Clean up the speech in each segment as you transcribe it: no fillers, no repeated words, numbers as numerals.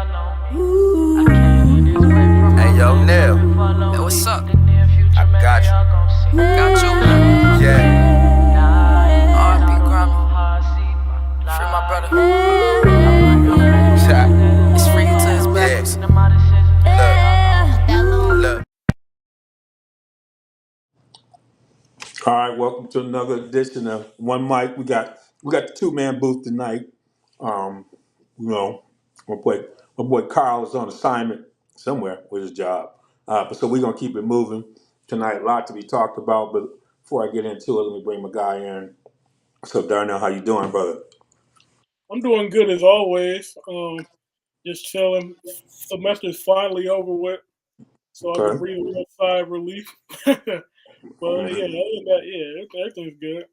Hey, yo, Neil. Hey, what's up? I got you. Got you. Yeah. R&B Grammy. Free my brother. It's free to his backwards. Look. All right, welcome to another edition of One Mic. We got the two-man booth tonight. Um, you know, my boy Carl is on assignment somewhere with his job, but so we're gonna keep it moving tonight. A lot to be talked about, but before I get into it, let me bring my guy in. So Darnell, how you doing, brother? I'm doing good as always. Just chilling. Semester's finally over with, so I can Okay. breathe a little sigh of relief. But yeah, Mhm. other than that, yeah, everything's good.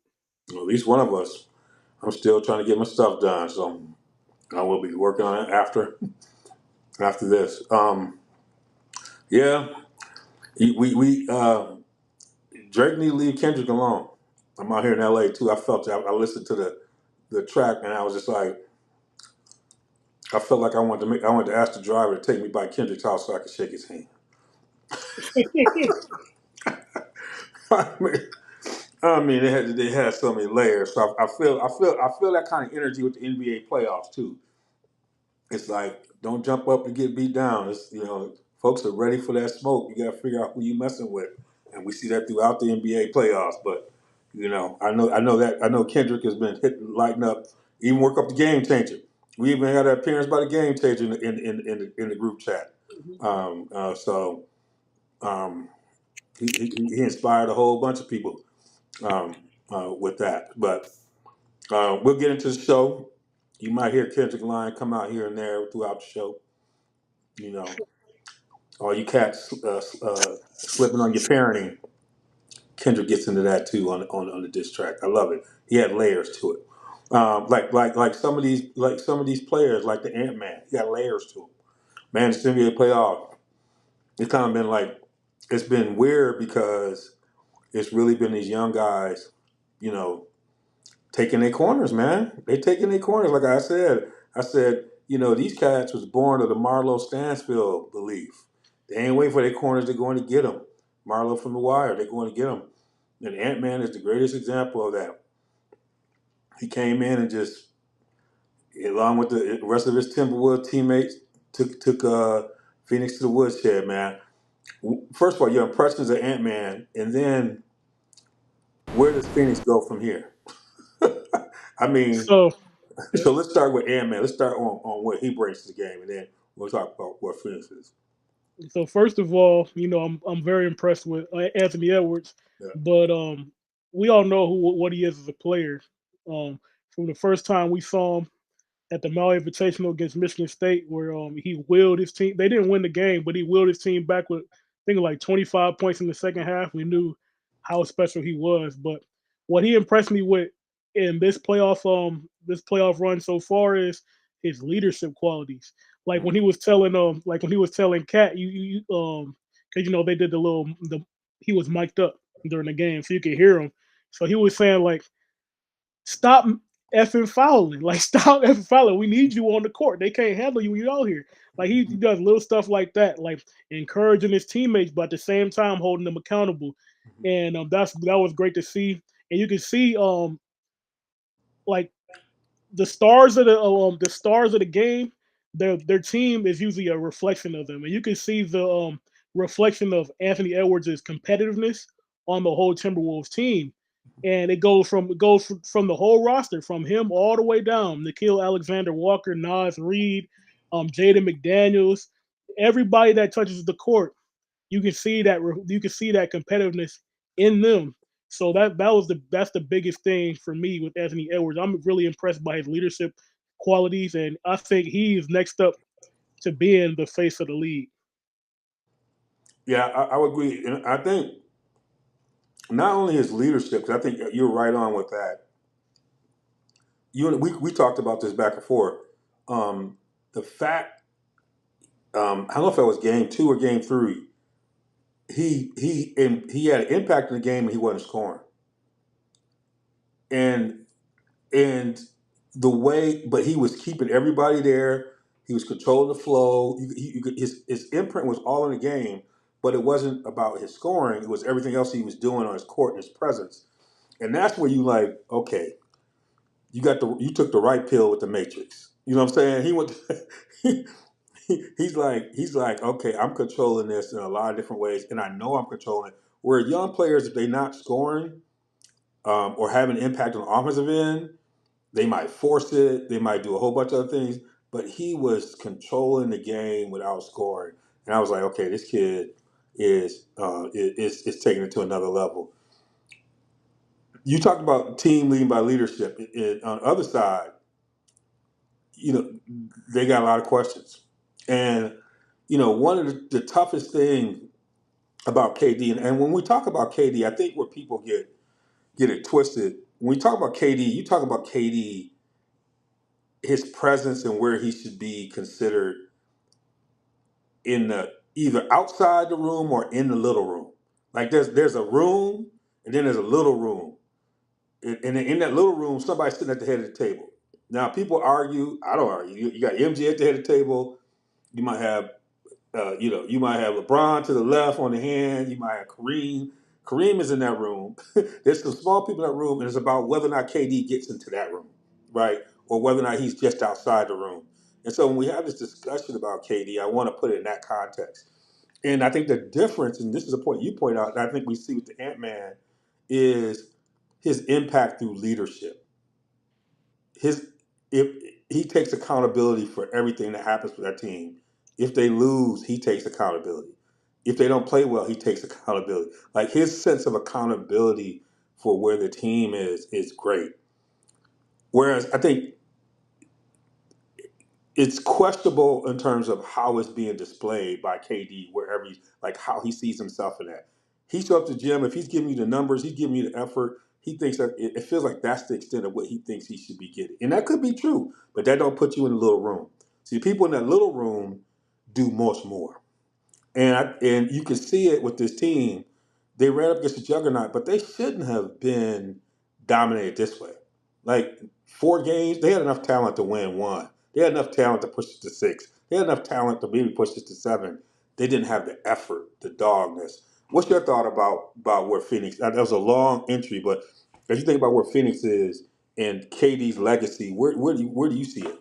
Well, at least one of us. I'm still trying to get my stuff done, so I will be working on it after this. Yeah, we Drake need to leave Kendrick alone. I'm out here in LA too. I felt it. I listened to the track and I was just like, I felt like I wanted to ask the driver to take me by Kendrick's house so I could shake his hand. I mean, they had so many layers. So I feel that kind of energy with the NBA playoffs too. It's like don't jump up and get beat down. It's folks are ready for that smoke. You got to figure out who you messing with, and we see that throughout the NBA playoffs. But I know Kendrick has been hitting, lighting up, even work up the game changer. We even had an appearance by the game changer in the group chat. So he inspired a whole bunch of people um, with that. But we'll get into the show. You might hear Kendrick line come out here and there throughout the show. You know, all you cats slipping on your parenting. Kendrick gets into that too on the diss track. I love it. He had layers to it. Like some of these players, like the Ant Man, he got layers to him. Man, the NBA playoff, it's kind of been like it's been weird because it's really been these young guys, you know, taking their corners, man. They taking their corners. Like I said, these cats was born of the Marlo Stansfield belief. They ain't waiting for their corners. They're going to get them. Marlo from The Wire, they're going to get them. And Ant Man is the greatest example of that. He came in and just, along with the rest of his Timberwolves teammates, took Phoenix to the woodshed, man. First of all, your impressions of Ant Man, and then where does Phoenix go from here? I mean, So, so let's start with Ant Man. Let's start on what he brings to the game, and then we'll talk about what Phoenix is. so first of all, I'm very impressed with Anthony Edwards, Yeah. but we all know what he is as a player. From the first time we saw him at the Maui Invitational against Michigan State, where he willed his team. They didn't win the game, but he willed his team back with I think like 25 points in the second half. We knew how special he was. But what he impressed me with in this playoff run so far is his leadership qualities. Like when he was telling Cat, because they did the he was mic'd up during the game, so you could hear him. So he was saying like, stop effing fouling. Like, stop effing fouling. We need you on the court. They can't handle you when you're out here. Like, he does little stuff like that, like encouraging his teammates, but at the same time holding them accountable. And that was great to see. And you can see like the stars of the game, their team is usually a reflection of them, and you can see the reflection of Anthony Edwards' competitiveness on the whole Timberwolves team, and it goes from the whole roster, from him all the way down, Nikhil Alexander Walker, Nas Reed, Jaden McDaniels, everybody that touches the court, you can see that competitiveness in them. So that's the biggest thing for me with Anthony Edwards. I'm really impressed by his leadership qualities, and I think he's next up to being the face of the league. Yeah, I would agree. And I think not only his leadership, because I think you're right on with that. We talked about this back and forth. The fact, I don't know if it was game two or game three. He had an impact in the game and he wasn't scoring. And and the way, but he was keeping everybody there. He was controlling the flow. His imprint was all in the game, but it wasn't about his scoring. It was everything else he was doing on his court and his presence. And that's where you like, okay, you took the right pill with the Matrix. You know what I'm saying? He went. He's like, okay, I'm controlling this in a lot of different ways, and I know I'm controlling it. Where young players, if they're not scoring or having an impact on the offensive end, they might force it. They might do a whole bunch of other things. But he was controlling the game without scoring, and I was like, okay, this kid is taking it to another level. You talked about team leading by leadership. On the other side, they got a lot of questions, and one of the toughest things about KD, and when we talk about KD, I think where people get it twisted. When we talk about KD, you talk about KD, his presence and where he should be considered in the either outside the room or in the little room. Like there's a room and then there's a little room, and in that little room, somebody's sitting at the head of the table. Now people argue. I don't argue. You got MJ at the head of the table. You might have you might have LeBron to the left on the hand. You might have Kareem. Kareem is in that room. There's some small people in that room, and it's about whether or not KD gets into that room, right? Or whether or not he's just outside the room. And so when we have this discussion about KD, I want to put it in that context. And I think the difference, and this is a point you point out, and I think we see with the Ant-Man, is his impact through leadership. If he takes accountability for everything that happens with that team. If they lose, he takes accountability. If they don't play well, he takes accountability. Like his sense of accountability for where the team is great. Whereas I think it's questionable in terms of how it's being displayed by KD, wherever like how he sees himself in that. He shows up to the gym, if he's giving you the numbers, he's giving you the effort, he thinks that it feels like that's the extent of what he thinks he should be getting. And that could be true, but that don't put you in a little room. See, people in that little room do much more. And you can see it with this team. They ran up against the juggernaut, but they shouldn't have been dominated this way. Like 4 games, they had enough talent to win one. They had enough talent to push it to 6. They had enough talent to maybe push it to 7. They didn't have the effort, the dogness. What's your thought about where Phoenix? That was a long entry, but as you think about where Phoenix is and KD's legacy, where do you see it?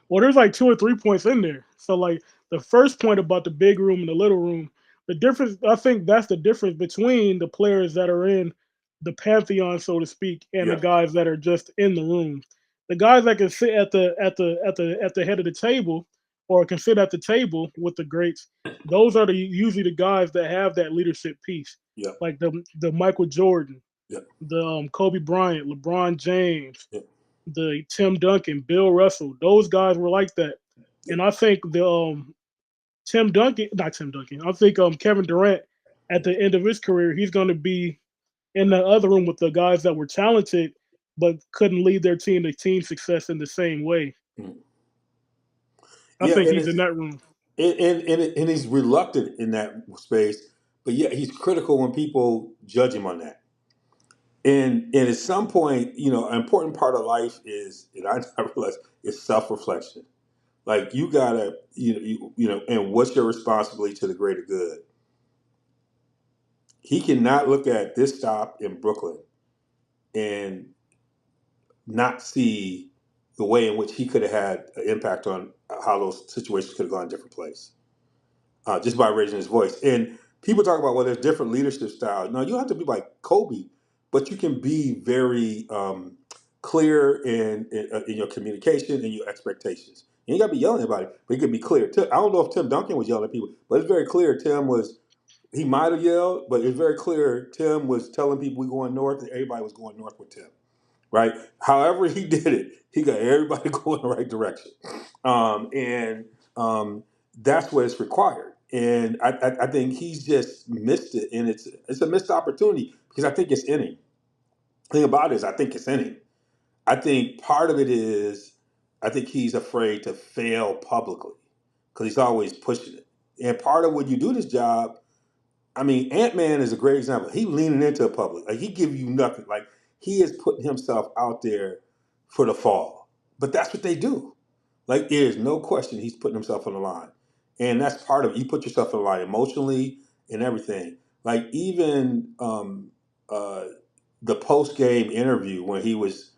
Well, there's like 2 or 3 points in there. So like the first point about the big room and the little room, the difference, I think that's the difference between the players that are in the pantheon, so to speak, and the Yeah, guys that are just in the room. The guys that can sit at the head of the table or can sit at the table with the greats, those are usually the guys that have that leadership piece. yeah, Like the Michael Jordan, yeah, the Kobe Bryant, LeBron James, yeah, the Tim Duncan, Bill Russell, those guys were like that. yeah, And I think the Tim Duncan, not Tim Duncan, I think Kevin Durant at the end of his career, he's going to be in the other room with the guys that were talented but couldn't lead their team to team success in the same way. mm. I Yeah, think and he's in it's that room. and he's reluctant in that space, but yet he's critical when people judge him on that. And at some point, an important part of life is, and I realize, is self-reflection. Like you gotta, and what's your responsibility to the greater good? He cannot look at this stop in Brooklyn and not see the way in which he could have had an impact on how those situations could have gone a different place, just by raising his voice. And people talk about, well, there's different leadership styles. No, you don't have to be like Kobe, but you can be very clear in your communication and your expectations. You ain't got to be yelling about it, but you can be clear. I don't know if Tim Duncan was yelling at people, but it's very clear he might have yelled, but it's very clear Tim was telling people we going north and everybody was going north with Tim, right? However he did it, he got everybody going the right direction. And that's what is required. And I think he's just missed it, and it's a missed opportunity because I think it's in him. The thing about it is, I think it's in him. I think part of it is, I think he's afraid to fail publicly because he's always pushing it. And part of when you do this job, I mean, Ant-Man is a great example. He leaning into the public. Like he give you nothing. Like he is putting himself out there for the fall. But that's what they do. Like there's no question he's putting himself on the line, and that's part of it. You put yourself on the line emotionally and everything. Like even uh, the post game interview when he was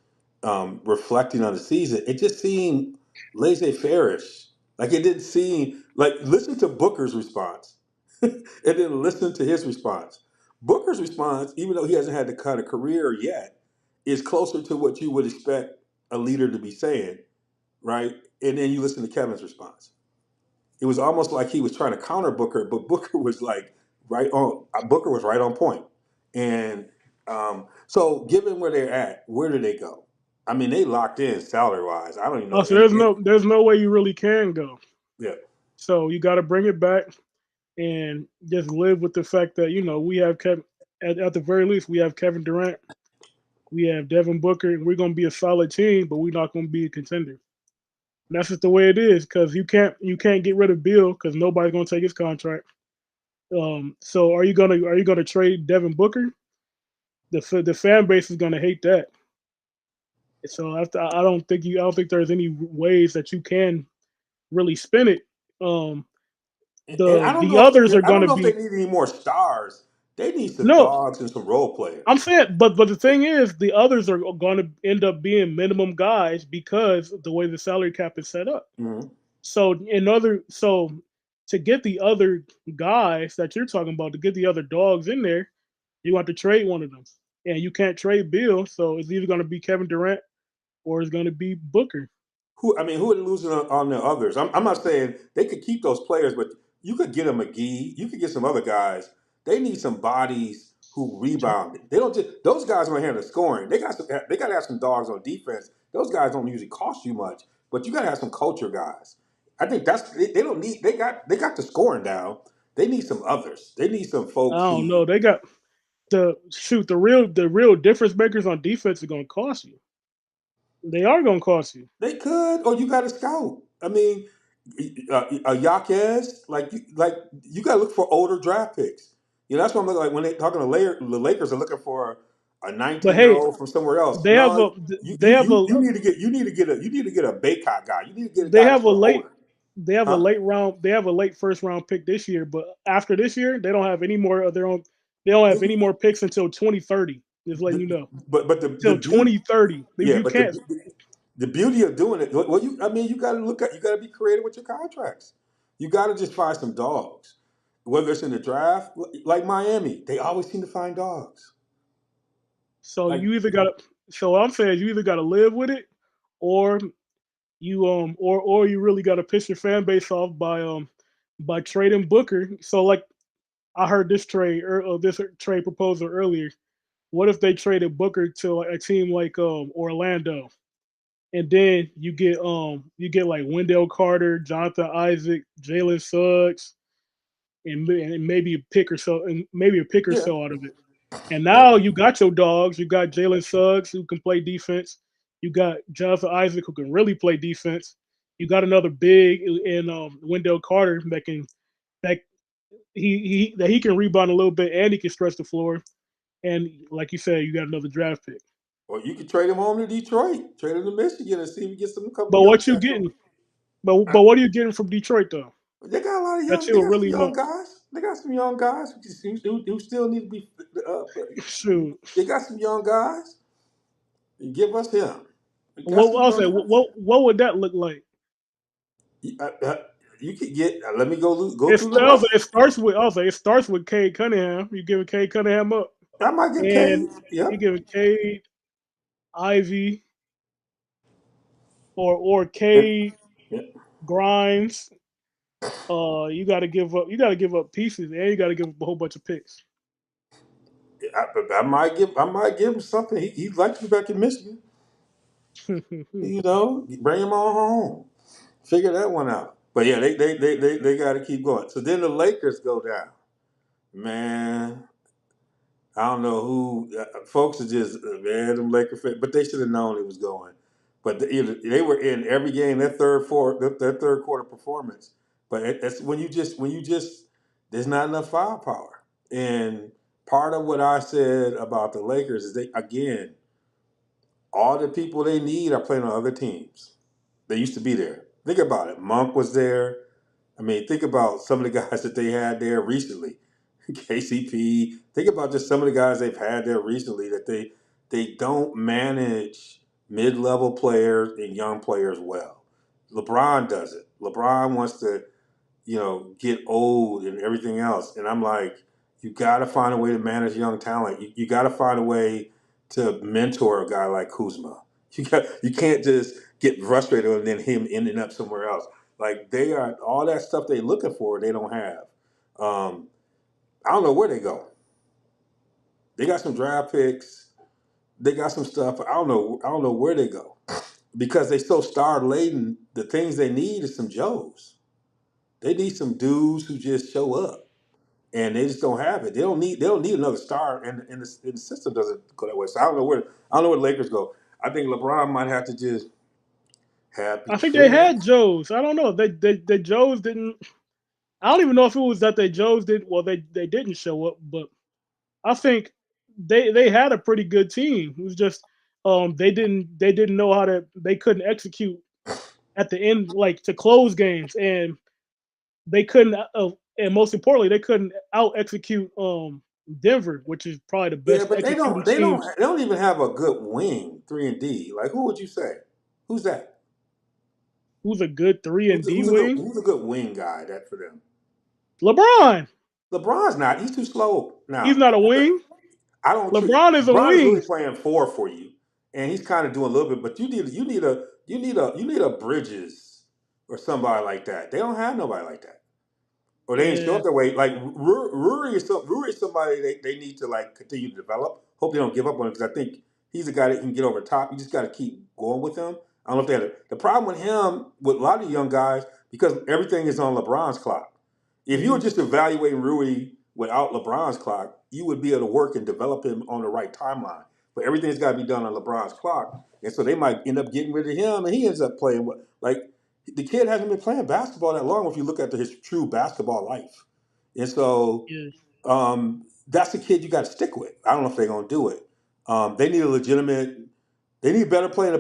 reflecting on the season, it just seemed laissez-faire-ish. Like it didn't seem like listen to Booker's response, and then listen to his response. Booker's response, even though he hasn't had the kind of career yet, is closer to what you would expect a leader to be saying, right? And then you listen to Kevin's response. It was almost like he was trying to counter Booker, but Booker was like right on. Booker was right on point. And so, given where they're at, where do they go? I mean, they locked in salary wise. I don't even know. Also, there's no way you really can go. Yeah. So you got to bring it back and just live with the fact that we have Kevin. At the very least, we have Kevin Durant, we have Devin Booker, and we're gonna be a solid team, but we're not gonna be a contender. And that's just the way it is because you can't get rid of Bill because nobody's gonna take his contract. So are you gonna trade Devin Booker? The fan base is gonna hate that. So I don't think there's any ways that you can really spin it. Um, And the the others are I don't gonna know if they be need any more stars. They need some no. dogs and some role I'm players. saying, but the thing is, the others are going to end up being minimum guys because of the way the salary cap is set up. Mhm. So to get the other guys that you're talking about, to get the other dogs in there, you have to trade one of them, and you can't trade Bill. So it's either going to be Kevin Durant or it's going to be Booker. Who are they losing on the others? I'm not saying they could keep those players, but you could get a McGee. You could get some other guys. They need some bodies who rebound. They don't just those guys are going to handle scoring. They got to have some dogs on defense. Those guys don't usually cost you much, but you got to have some culture guys. I think they don't need they got the scoring down. They need some others. They need some I folks don't know. who They got the real difference makers on defense are going to cost you. They are going to cost you. they could, or you got to scout. I mean, a Yaquez, like you got to look for older draft picks. That's what I'm looking like when they talking to the Lakers are looking for a But 19-year hey, old from somewhere else. they have No, a they have a you need to get a Baycott guy. You need to get a they guy that's have a a little late older, they have a huh? late round they have a late first round pick this year, but after this year, they don't have any more of their own. They don't have any more picks until 2030. Just letting you know. But the Till beauty, 2030. yeah, You but can't. the beauty of doing it, well, I mean, you got to be creative with your contracts. You got to just find some dogs, whether it's in the draft, like Miami, they always seem to find dogs. So Like, you either got to. So what I'm saying is you either got to live with it, or or you really got to piss your fan base off by trading Booker. So like I heard this trade proposal earlier. What if they traded Booker to a team like Orlando, and then you get like Wendell Carter, Jonathan Isaac, Jalen Suggs, and maybe a pick or so, and maybe a pick or yeah, so out of it. And yeah. now you got your dogs. You got Jalen Suggs who can play defense. You got Jonathan Isaac who can really play defense. You got another big in Wendell Carter that he can rebound a little bit and he can stretch the floor. And like you said, you got another draft pick. Or you could trade him home to Detroit, trade him to Michigan, and see if we get some couple But young what you cats over. getting? But I, what are you getting from Detroit though? they got a lot of That young. They you'll got some really young want. guys. They got some young guys who still need to be. Uh, Shoot. they got some young guys. Give us him. We got What some I'll young say, guys. what would that look like? You could get. Let me go It through the starts. list. It starts with Cade Cunningham. You giving Cade Cunningham up, I might get and Cade. you Yep. giving Cade Ivy or And, Cade yeah, Grimes. You got to give up. You got to give up pieces, and you got to give up a whole bunch of picks. I might give. I might give him something. He'd like to be back in Michigan. Bring him on home. Figure that one out. But yeah, they got to keep going. So then the Lakers go down. Man, I don't know who folks are just man them Laker fans, but they should have known it was going. But they were in every game. Their third quarter performance. But that's when you just there's not enough firepower. And part of what I said about the Lakers is they again all the people they need are playing on other teams. They used to be there. Think about it. Monk was there. I mean, think about some of the guys that they had there recently. KCP. Think about just some of the guys they've had there recently that they don't manage mid-level players and young players well. LeBron does it. LeBron wants to, get old and everything else. And I'm like, you got to find a way to manage young talent. You got to find a way to mentor a guy like Kuzma. You can't just get frustrated and then him ending up somewhere else. Like they are all that stuff they're looking for, they don't have. I don't know where they go. They got some draft picks. They got some stuff. I don't know. I don't know where they go because they so star laden. The things they need is some Joes. They need some dudes who just show up, and they just don't have it. They don't need. They don't need another star, and the system doesn't go that way. So I don't know where. I don't know where the Lakers go. I think LeBron might have to just be I think they careful. had Joes. I don't know. They Joes didn't. I don't even know if it was that they Joes did. Well, they didn't show up, but I think they had a pretty good team. It was just they didn't know how to. They couldn't execute at the end, like to close games, and they couldn't. And most importantly, they couldn't out execute Denver, which is probably the Yeah, best but they executing don't. They team. don't. They don't even have a good wing 3 and D. Like who would you say? Who's that? Who's a good three and D wing? Who's a good wing guy that for them? LeBron. LeBron's not. He's too slow He's now. not a wing. I don't. LeBron is a LeBron is really wing. playing four for you, and he's kind of doing a little bit. But you need a Bridges or somebody like that. They don't have nobody like that, or they ain't show Yeah, up that way. Like Ruri is somebody they need to like continue to develop. Hope they don't give up on him because I think he's a guy that can get over the top. You just got to keep going with him. I don't know if they had the problem with him with a lot of the young guys because everything is on LeBron's clock. If you were hmm just evaluating Rui without LeBron's clock, you would be able to work and develop him on the right timeline. But everything's got to be done on LeBron's clock, and so they might end up getting rid of him, and he ends up playing like the kid hasn't been playing basketball that long. If you look at his true basketball life, and so yeah, that's the kid you got to stick with. I don't know if they're gonna do it. They need a legitimate. They need better play in the.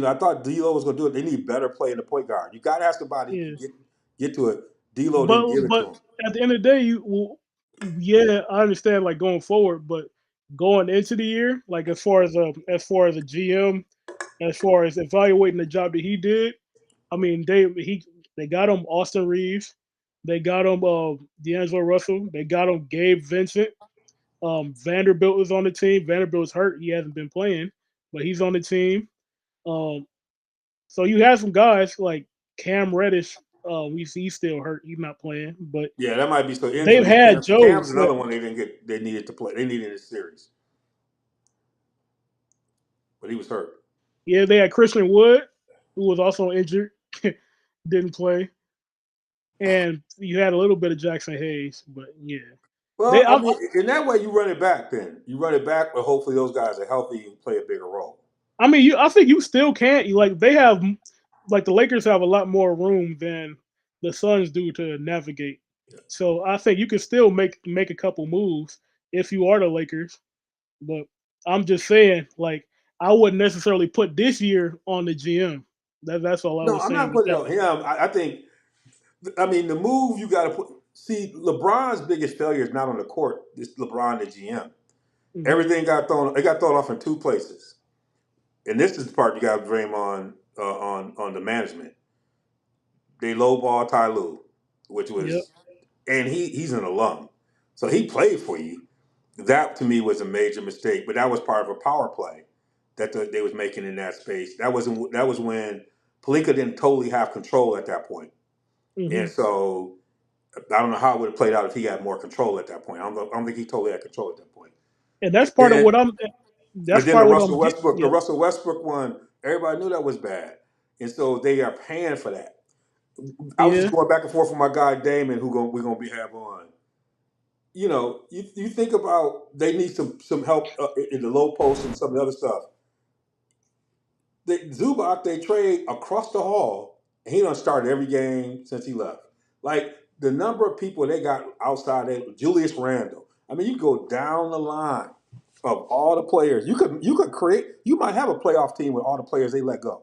I thought D'Lo was gonna do it. They need better play in the point guard. You got to have somebody who yeah. can get to it. D'Lo didn't But give it to but him. at the end of the day, yeah, I understand like going forward, but going into the year, like as far as a GM, as far as evaluating the job that he did, I mean they got him Austin Reeves, they got him D'Angelo Russell, they got him Gabe Vincent. Vanderbilt was on the team. Vanderbilt's hurt; he hasn't been playing, but he's on the team. Um, so you have some guys like Cam Reddish. He's still hurt; he's not playing, but Yeah, that might be so they've injuries. had Cam's Joes. another one they didn't get. They needed to play. They needed this series, but he was hurt. Yeah, they had Christian Wood, who was also injured, didn't play, and you had a little bit of Jackson Hayes, but yeah, they. Well, I mean, in that way, you run it back. Then you run it back, but hopefully those guys are healthy and play a bigger role. I mean, I think you still can't. Like they have, like the Lakers have a lot more room than the Suns do to navigate. Yeah. So I think you can still make a couple moves if you are the Lakers. But I'm just saying, like I wouldn't necessarily put this year on the GM. That's all I No, was I'm not saying with putting it that. on him. I think. I mean, the move you got to put. See, LeBron's biggest failure is not on the court. It's LeBron, the GM. Hmm Everything got thrown. It got thrown off in two places, and this is the part you got to blame on the management. They lowball Ty Lue, which Yep. was, and he's an alum, so he played for you. That to me was a major mistake, but that was part of a power play that they was making in that space. That was when Palinka didn't totally have control at that point, hmm and so I don't know how it would have played out if he had more control at that point. I don't think he totally had control at that point. And that's And part of then what I'm. and That's then the part of what Russell I'm getting. Westbrook, the Yep. Russell Westbrook one, everybody knew that was bad, and so they are paying for that. I was just Yeah. going back and forth with my guy Damon, we're gonna be have on. You think about they need some help in the low post and some of the other stuff. Zubac they trade across the hall, and he done started every game since he left. Like the number of people they got outside there, Julius Randle. I mean, you go down the line of all the players. You could create. You might have a playoff team with all the players they let go.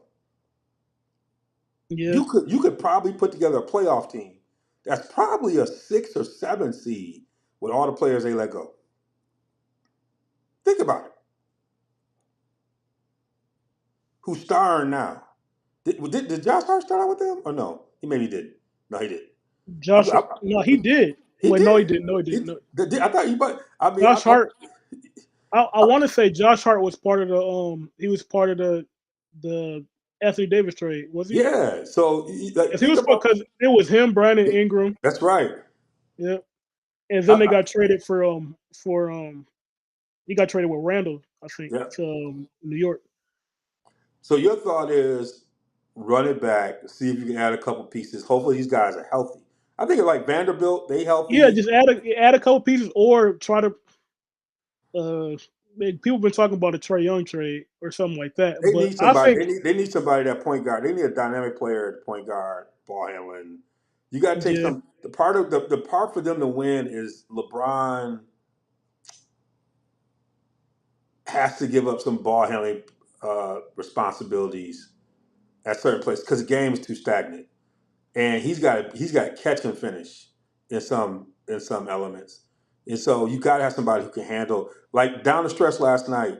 Yeah. You could probably put together a playoff team that's probably a 6 or 7 seed with all the players they let go. Think about it. Who's starring now? Did Josh Hart start out with them or no? He maybe did. No, he did. Josh, I, no, he did. he Wait, no, he did. didn't. No, he He, didn't. No. I thought you, but I mean, Josh Hart. I I- want to say Josh Hart was part of the he was part of the Anthony Davis trade, was he? yeah. So like, Yes, he think was about because it was him, Brandon Ingram. that's right. Yeah, and I, then they I, got traded for he got traded with Randall, I think, yeah. to New York. So your thought is run it back, see if you can add a couple pieces. Hopefully these guys are healthy. I think like Vanderbilt, they Yeah, healthy. just add a couple pieces or try to people been talking about a Trey Young trade or something like that. They But need I somebody. think They need somebody that point guard. They need a dynamic player at point guard, ball handling. You got to take yeah, some. The part of the part for them to win is LeBron has to give up some ball handling responsibilities at certain places because the game is too stagnant, and he's got to catch and finish in some elements, and so you got to have somebody who can handle like down the stretch last night.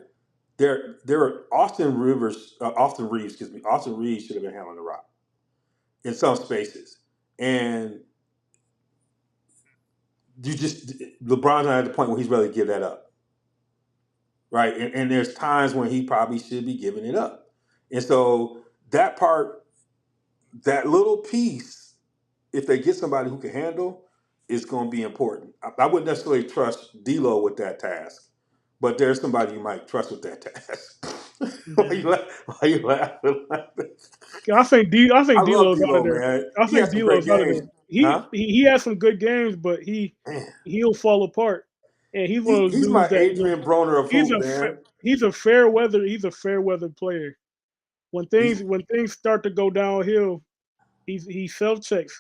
There were Austin Reeves, excuse me, Austin Reeves should have been handling the rock in some spaces, and you just LeBron's not at the point where he's ready to give that up, right? And there's times when he probably should be giving it up, and so that part, that little piece, if they get somebody who can handle, is going to be important. I wouldn't necessarily trust D'Lo with that task, but there's somebody you might trust with that task. yeah. Why you laughing? I I think love D'Lo's out of D'Lo, there. man. I He had think some great D'Lo's out of games, there. huh? He has some good games, but Man, he'll fall apart. And he's one of those he's dudes my that Adrian Broner of he's hoop, a man. he's a fair weather player. When things start to go downhill, he self checks.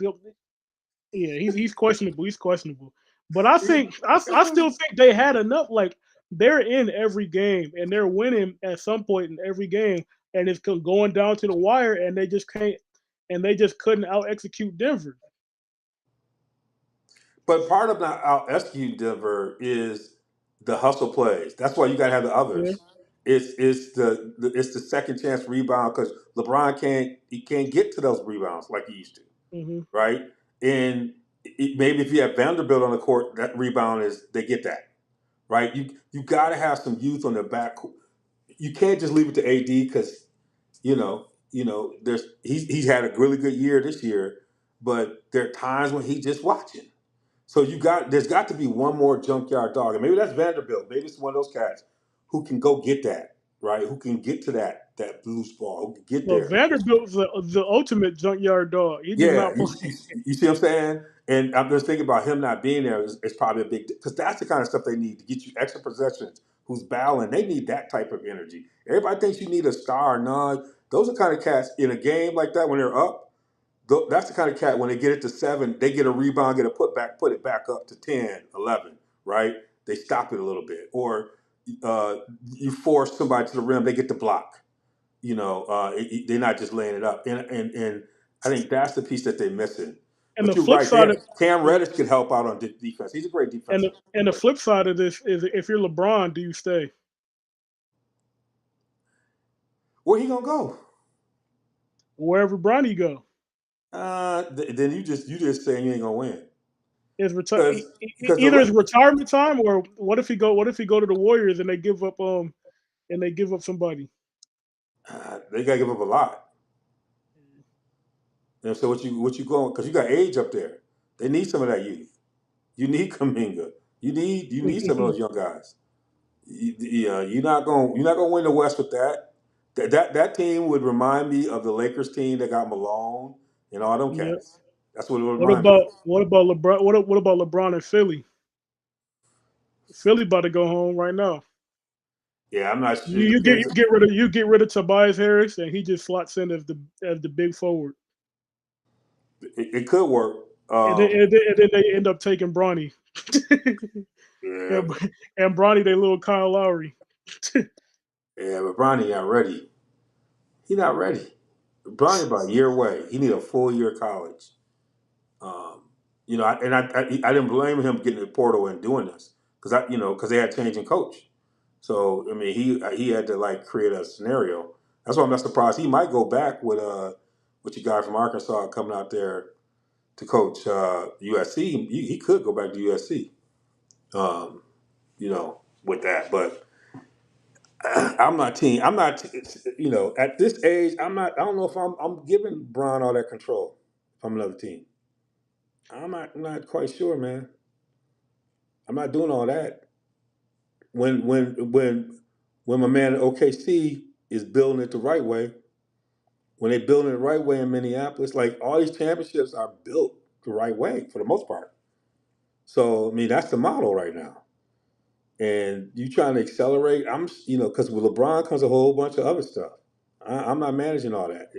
Yeah, he's questionable. He's questionable. But I still think they had enough. Like they're in every game and they're winning at some point in every game, and it's going down to the wire, and they just can't, and they just couldn't out execute Denver. But part of not out executing Denver is the hustle plays. That's why you got to have the Yeah. others. It's the second chance rebound because LeBron can't get to those rebounds like he used to, Hmm. right? And maybe if you have Vanderbilt on the court, that rebound is they get that, right? You got to have some youth on the back. You can't just leave it to AD because he's had a really good year this year, but there are times when he's just watching. So there's got to be one more junkyard dog, and maybe that's Vanderbilt. Maybe it's one of those cats who can go get that, right? Who can get to that loose ball, who can get Well, there. Vanderbilt's the ultimate junkyard dog. He does Yeah, not play. you see what I'm saying? And I'm just thinking about him not being there is probably a big because that's the kind of stuff they need to get you extra possessions. Who's battling? They need that type of energy. Everybody thinks you need a star or none. Those are kind of cats in a game like that when they're up. That's the kind of cat when they get it to 7, they get a rebound, get a putback, put it back up to 10, 11, right? They stop it a little bit. Or you force somebody to the rim, they get the block. They're not just laying it up. And I think that's the piece that they're missing. And But the you're flip right. side of Cam yeah, Reddish could help out on defense. He's a great defensive and the player. flip side of this is if you're LeBron, do you stay? Where he gonna go? Wherever Bronny go. Then you just saying you ain't gonna win because the Either his retirement time or what if he go to the Warriors and they give up somebody. they gotta give up a lot. And so what you going because you got age up there. They need some of that youth. You need Kaminga. You need some of those young guys. You're not gonna win the West with that. That team would remind me of the Lakers team that got Malone and all them Yeah. cats. That's what it would remind me of. What about LeBron? What about LeBron and Philly? Philly about to go home right now. Yeah, I'm not sure. It You depends. get rid of Tobias Harris and he just slots in as the big forward. It could work. And then they end up taking Bronny. Yeah, and, and Bronny, they little Kyle Lowry. yeah, but Bronny not ready. He not ready. Bronny about a year away. He need a full year of college. You know, I didn't blame him getting the portal and doing this because they had changing coach. So I mean, he had to like create a scenario. That's why I'm not surprised. He might go back with your guy from Arkansas coming out there to coach USC. He could go back to USC. Um, with that, but I'm not team. I'm not. At this age, I'm not. I don't know if I'm giving Bron all that control from another team. I'm not quite sure, man. I'm not doing all that. When my man at OKC is building it the right way, when they building it the right way in Minneapolis, like all these championships are built the right way for the most part. So I mean that's the model right now. And you trying to accelerate? Because with LeBron comes a whole bunch of other stuff. I'm not managing all that.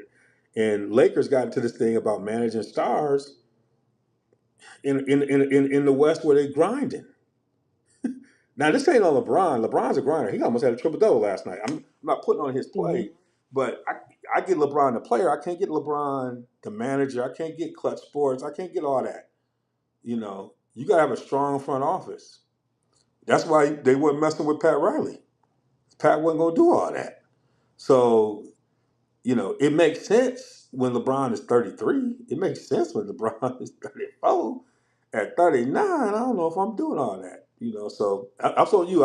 And Lakers got into this thing about managing stars in the West where they grinding. Now this ain't on LeBron. LeBron's a grinder. He almost had a triple double last night. I'm not putting on his Mhm. play, but I get LeBron the player. I can't get LeBron the manager. I can't get Clutch Sports. I can't get all that. You gotta have a strong front office. That's why they weren't messing with Pat Riley. Pat wasn't gonna do all that. So it makes sense when LeBron is 33. It makes sense when LeBron is 34. At 39, I don't know if I'm doing all that. So I'm telling you,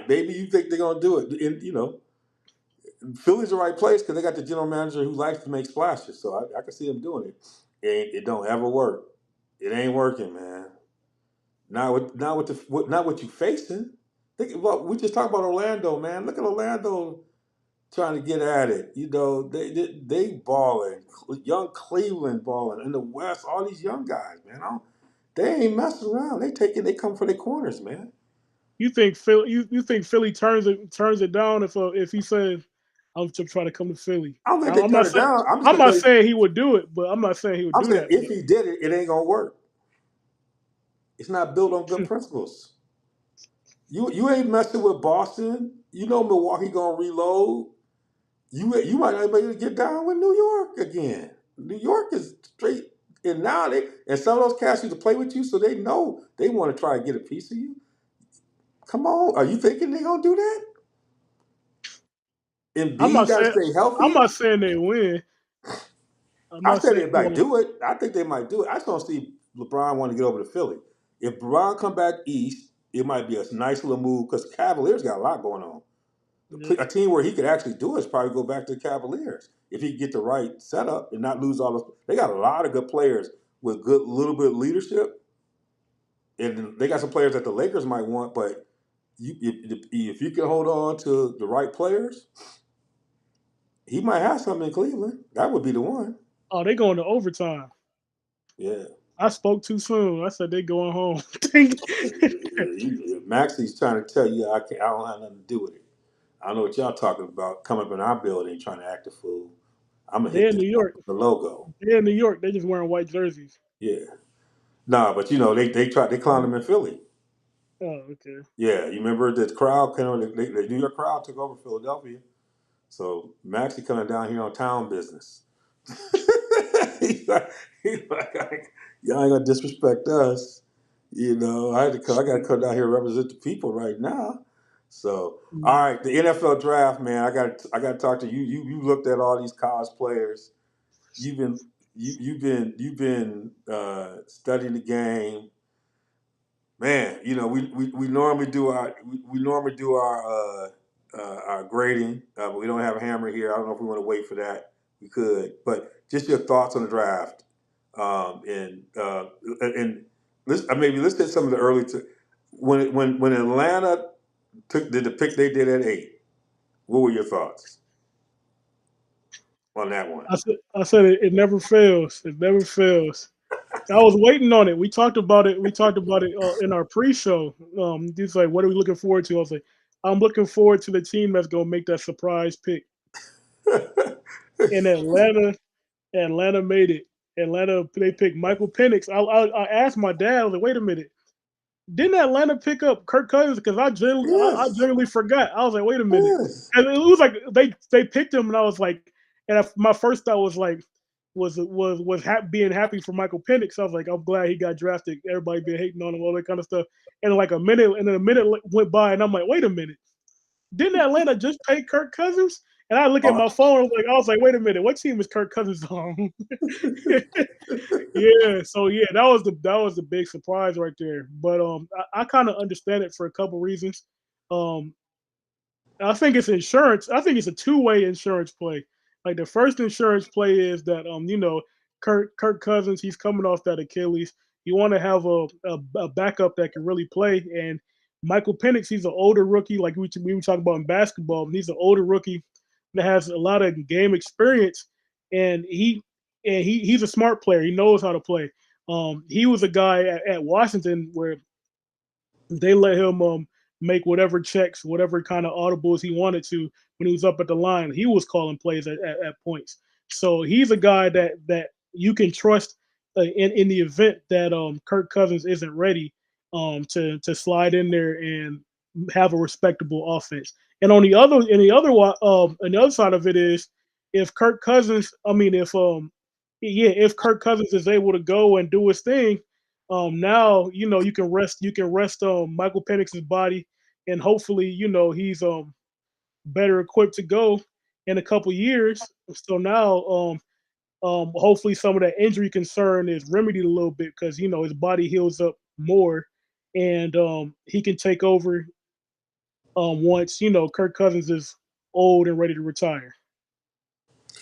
maybe you think they're gonna do it. And Philly's the right place because they got the general manager who likes to make splashes. So I can see them doing it. And it don't ever work. It ain't working, man. Not what you facing. Think about we just talked about Orlando, man. Look at Orlando trying to get at it. They balling. Young Cleveland balling in the West. All these young guys, man. They ain't messing around. They come for their corners, man. You think Philly turns it down if he says I'm to try to come to Philly? I don't think they I'm not turn it saying down. I'm just I'm gonna not tell you. saying he would do it, but I'm not saying he would I'm do saying that. if he did it, it ain't gonna work. It's not built on good But principles. You ain't messing with Boston. You know Milwaukee gonna reload. You might not be able to get down with New York again. New York is straight, and now and some of those cats used to play with you, so they know they want to try and get a piece of you. Come on, are you thinking they gonna do that? I'm Embiid not got to saying stay I'm healthy. not saying they win. I'm I not said saying they they might win. do it. I think they might do it. I just don't see LeBron want to get over to Philly. If LeBron come back east, it might be a nice little move because Cavaliers got a lot going on. Yeah. A team where he could actually do it is probably go back to the Cavaliers if he could get the right setup and not lose all those. They got a lot of good players with good little bit of leadership, and they got some players that the Lakers might want. But if you can hold on to the right players, he might have something in Cleveland. That would be the one. Oh, they going to overtime. Yeah. I spoke too soon. I said they going home. Maxie's trying to tell you I don't have nothing to do with it. I don't know what y'all talking about. Come up in our building trying to act a fool. I'm gonna They're hit in this New one York. with the logo. They're in New York. They just wearing white jerseys. Yeah. Nah, but they clowned him in Philly. Oh, okay. Yeah, you remember the crowd the New York crowd took over Philadelphia. So Maxie coming down here on town business. he's like, y'all ain't gonna disrespect us. I gotta come down here and represent the people right now. So all Mm. right, the NFL draft, man. I got to talk to you. You looked at all these college players. You've been studying the game, man. We normally do our grading, but we don't have a hammer here. I don't know if we want to wait for that. We could, but just your thoughts on the draft, and let's hit some of the early when Atlanta did the pick they did at 8. What were your thoughts on that one? I said it never fails. It never fails. I was waiting on it. We talked about it. We talked about it in our pre-show. He's like, "What are we looking forward to?" I was like, "I'm looking forward to the team that's gonna make that surprise pick." And Atlanta made it. Atlanta they picked Michael Penix. I asked my dad. I was like, "Wait a minute, didn't Atlanta pick up Kirk Cousins?" Because I Yes, generally forgot. I was like, "Wait a minute," yes. and it was like they picked him, and I was like, And my first thought was like, being happy for Michael Penix. I was like, I'm glad he got drafted. Everybody been hating on him, all that kind of stuff. And like a minute went by, and I'm like, wait a minute, didn't Atlanta just pay Kirk Cousins? And I look at my phone, I was like, wait a minute, what team is Kirk Cousins on? Yeah, so yeah, that was the big surprise right there. But I kind of understand it for a couple reasons. Um, I think it's insurance. I think it's a two-way insurance play. Like the first insurance play is that Kirk Cousins, he's coming off that Achilles. You want to have a backup that can really play. And Michael Penix, he's an older rookie, like we were talking about in basketball. He's an older rookie that has a lot of game experience, and he's a smart player. He knows how to play. He was a guy at Washington where they let him make whatever checks, whatever kind of audibles he wanted to when he was up at the line. He was calling plays at points. So he's a guy that you can trust in the event that Kirk Cousins isn't ready to slide in there and have a respectable offense. And on the other side of it is if Kirk Cousins, I mean if Kirk Cousins is able to go and do his thing, now you can rest Michael Penix's body, and hopefully he's better equipped to go in a couple years. So now hopefully some of that injury concern is remedied a little bit because his body heals up more, and he can take over once Kirk Cousins is old and ready to retire.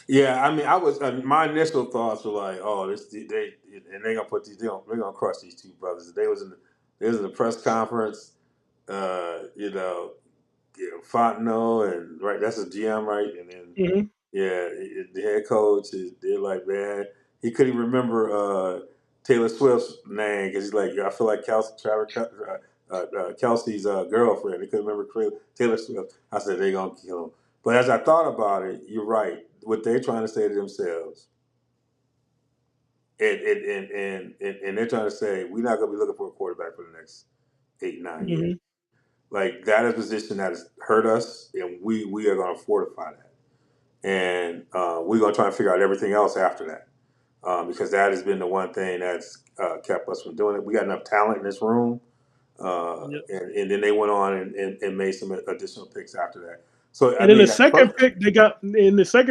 Yeah, I mean, my initial thoughts were like, oh, they gonna put they're gonna crush these two brothers. They was in the press conference, you know, Fontenot and right, that's a GM, right, and then Hmm. yeah, the head coach is. They're like, man, he couldn't even remember Taylor Swift's name because he's like, I feel like Kelsey's girlfriend. He couldn't remember Taylor Swift. I said they gonna kill him. But as I thought about it, you're right. What they're trying to say to themselves, and they're trying to say, we're not gonna be looking for a quarterback for the next 8, 9 years. Hmm. Like that is a position that has hurt us, and we are gonna fortify that, and we're gonna try and figure out everything else after that. Because that has been the one thing that's kept us from doing it. We got enough talent in this room, Yep. and then they went on and made some additional picks after that. So I And in mean, the second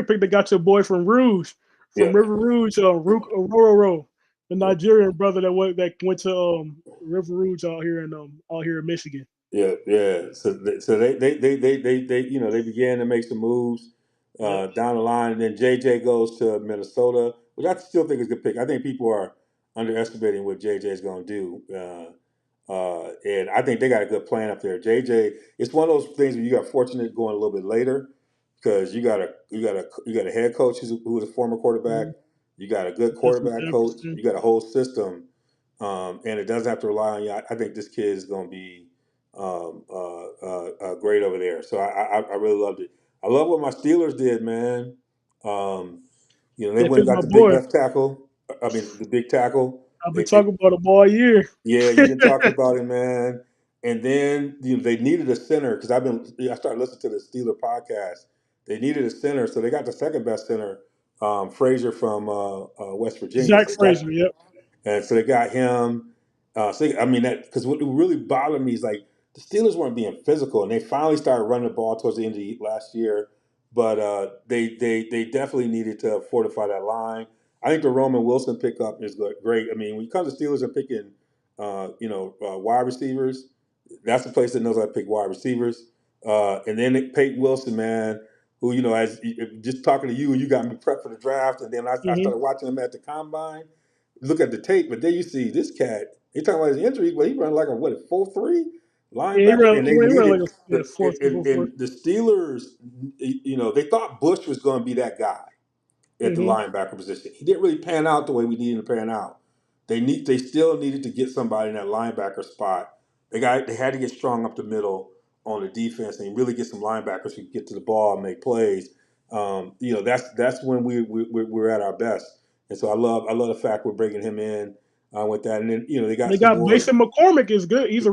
pick, they got your boy from Rouge, from yeah, River Rouge, Rook Ororo, the Nigerian brother that went to River Rouge out here in Michigan. yeah. So they they began to make some moves Yep. down the line, and then JJ goes to Minnesota, which I still think is a good pick. I think people are underestimating what JJ is going to do. And I think they got a good plan up there. JJ, it's one of those things where you got fortunate going a little bit later because you got a head coach who was a former quarterback. Mhm. You got a good Justin quarterback coach. Jefferson. You got a whole system, and it doesn't have to rely on you. I think this kid is going to be great over there. So I really loved it. I love what my Steelers did, man. They They went and picked got my the big boy. left tackle. I mean, the big tackle. I've been talking about him all year. Yeah, you've been talking about it, man. And then they needed a center because I started listening to the Steeler podcast. They needed a center, so they got the second best center, Frazier from West Virginia. Zach Frazier. Yep. And so they got him. I mean, that because what really bothered me is like the Steelers weren't being physical, and they finally started running the ball towards the end of last year. But they definitely needed to fortify that line. I think the Roman Wilson pickup is great. I mean, when it comes to Steelers and picking, wide receivers, that's the place that knows how to pick wide receivers. And then Peyton Wilson, man, who as just talking to you, you got me prepped for the draft, and then I Hmm. started watching him at the combine. Look at the tape, but then you see this cat. He talking about his injury, but he run like a 4.3 Yeah, he linebacker, ran. and He they ran needed like a the 4.4. and the Steelers. They thought Bush was going to be that guy at the Hmm. linebacker position. He didn't really pan out the way we needed him to pan out. They still needed to get somebody in that linebacker spot. They had to get strong up the middle on the defense and really get some linebackers who get to the ball and make plays. That's when we're at our best. And so I love the fact we're bringing him in with that. And then they got They some got more. Mason McCormick is good. They, He's a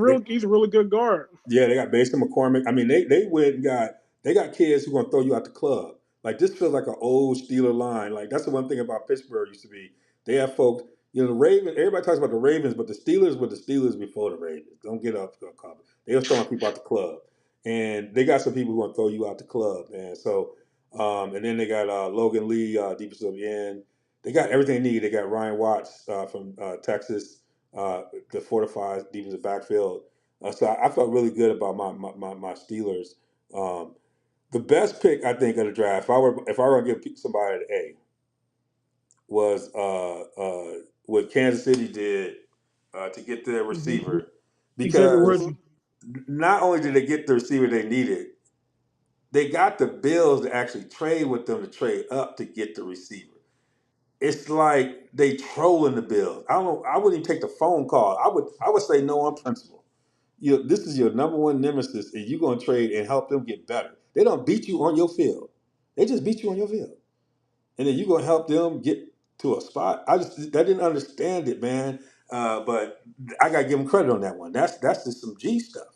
really good guard. yeah, they got Basin McCormick. I mean, they went and got kids who are gonna throw you out the club. Like this feels like an old Steeler line. Like that's the one thing about Pittsburgh used to be. They have folks. The Ravens. Everybody talks about the Ravens, but the Steelers were the Steelers before the Ravens. Don't get up, Cobb. They were throwing people out the club, and they got some people who want to throw you out the club, man. So, and then they got Logan Lee, defensive end. They got everything they need. They got Ryan Watts from Texas, the fortified defensive backfield. So I felt really good about my Steelers. The best pick I think of the draft, if I were gonna give somebody an A, was what Kansas City did to get their receiver, Xavier because Worthy. not only did they get the receiver they needed, they got the Bills to actually trade with them to trade up to get the receiver. It's like they trolling the Bills. I don't know. I wouldn't even take the phone call. I would say no on principle. This is your number one nemesis, and you're going to trade and help them get better. They don't beat you on your field. They just beat you on your field, and then you're going to help them get to a spot. I didn't understand it, man. But I got to give them credit on that one. That's just some G stuff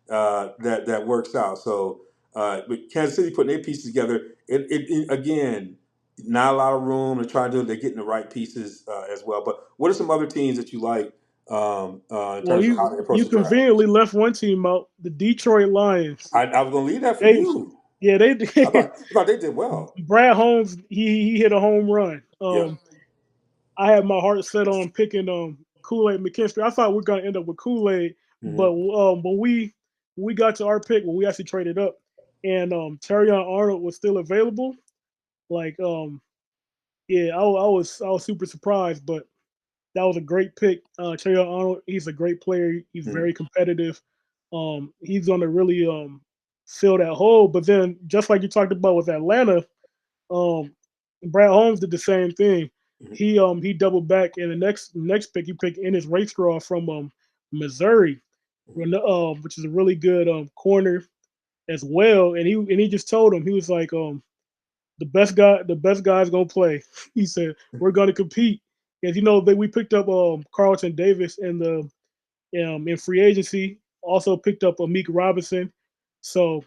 that works out. So, but Kansas City putting their pieces together, it again, not a lot of room to try to do it. They're getting the right pieces as well. But what are some other teams that you like in Well, terms of how they approach you the draft? conveniently left one team out, the Detroit Lions. I was going to leave that for They, you. yeah, they I did. thought they did well. Brad Holmes, he hit a home run. Yeah. I had my heart set on picking Kool-Aid McKinstry. I thought we are gonna end up with Kool-Aid, Mhm. but when we got to our pick, when we actually traded up, and Terrion Arnold was still available, like yeah, I was super surprised, but that was a great pick. Terrion Arnold, he's a great player. He's Mhm. very competitive. He's gonna really fill that hole. But then, just like you talked about with Atlanta, um, Brad Holmes did the same thing. Mhm. He doubled back in the next pick. He picked Ennis Rakestraw from Missouri, which is a really good corner as well. And he just told him, he was like, the best guy's gonna play. He said we're gonna compete. And that we picked up Carlton Davis in free agency. Also picked up Amik Robinson. So